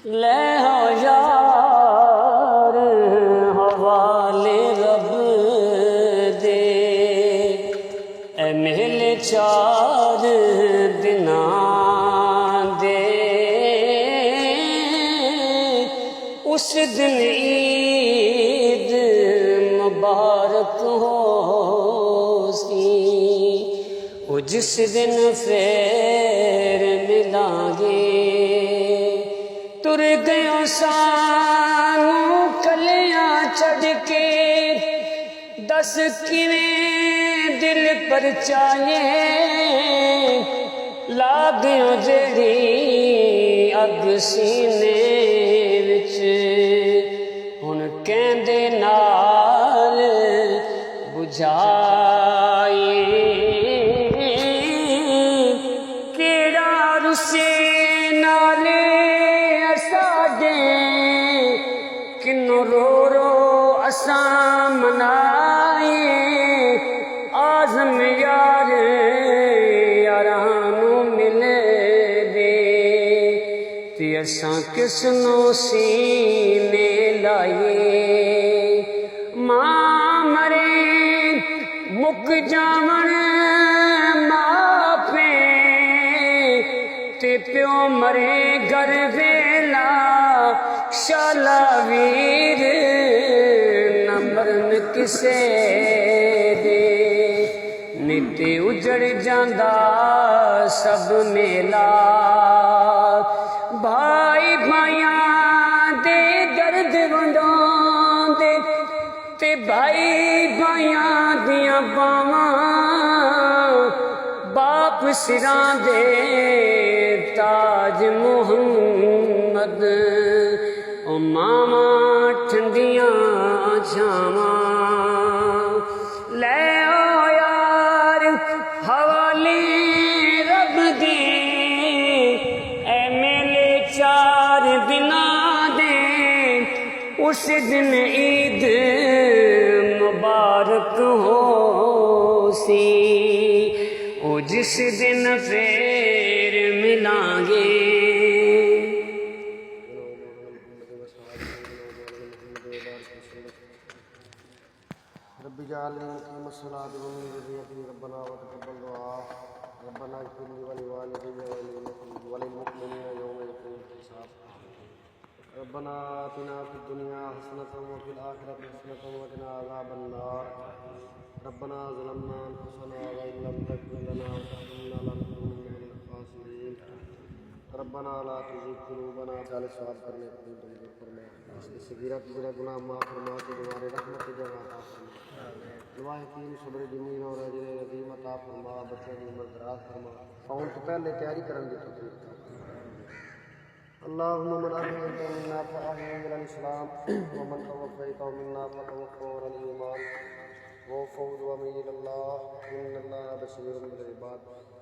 ले हो यार हवाले रब दे ए मेले चार दिना दे उस दिन ईद मुबारक हो सी वो जिस दिन फेर मिलांगे तुर गयो सानू कलियां चढ़ के दस किवें दिल पर चाहे ला गयो जेड़ी अग सीने विच हुण कहंदे नाल बुझाए केड़ा रुसे नाले किन्नू रो रो असां मनाए आज़म यार यारानू मिले दे ते असां किसनू सीने लाए मां मरे मुक जावण मापे ते प्यो मरे घर वेला शाला वीर न मरन किसे दे निते उजड़ जांदा सब मेला भाई भाइयां दे दर्द वंडांदे ते भाई भाइयां दियां बावां बाप सिरां दे ताज मुहम्मद ओ मामा ठंडियां छावां ले ओ यार हवाले रब दे ए मेले चार दिना दे उस दिन ईद मुबारक हो सी ओ जिस दिन फेर मिलांगे रब्बी जाअलनी मुक़ीम अस्सलाति व मिन ज़ुर्रिय्यती रब्बना व तक़ब्बल दुआ रब्बना इग़फिर ली व लिवालिदैया व लिलमुमिनीना यौम यक़ूमुल हिसाब रब्बना आतिना फ़िद दुनिया हसनतन व फ़िल आखिरति हसनतन व क़िना अज़ाबन नार रब्बना ज़लमना अनफुसना व इन लम तग़फिर लना व तर्हमना लनकुनन्ना मिनल ख़ासिरीन रब्बना ला तुज़िग़ क़ुलूबना साले सवाब करने को मंजूर फरमा इसकी सगीरा कबीरा गुनाह माफ़ फरमा के तुम्हारे रहमत की जगह अता फरमा दुआ यकीन सब्र जमील और अजर अज़ीम अता फरमा बच्चों की उम्र दराज फरमा और तो पहले तैयारी करन दी तौफीक अल्लाहुम्मा मन अहयैता मिन्ना फ़अहयिही अलल इस्लाम व मन तवफ़्फ़ैता मिन्ना फ़तवफ़्फ़हु अलल ईमान व फ़ौज़ व इलल्लाह इन्नल्लाह बशीरुम बिल इबाद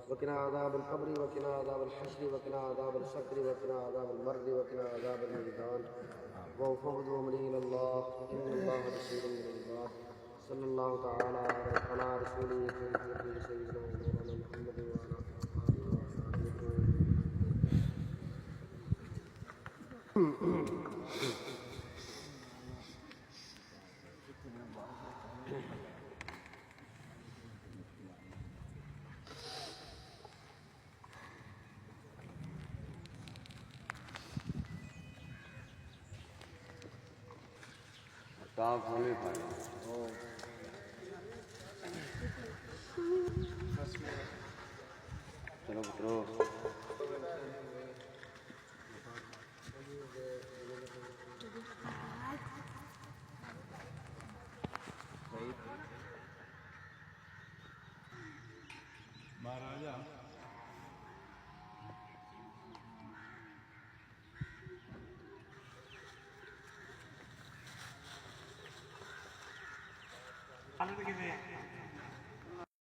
वक़िना अज़ाबल क़ब्रि वक़िना अज़ाबल हश्रि वक़िना अज़ाबल फ़क़्रि वक़िना अज़ाबल मर्ज़ि वक़िना अज़ाबल मीज़ान व फ़ौज़ व इलल्लाह इन्नल्लाह बशीरुम बिल इबाद सल्लल्लाहु तआला अला रसूलिही सय्यिदिना व मौलाना मुहम्मद व अला ताप होने पाए चलो पुत्रो महाराजा आनंद किसे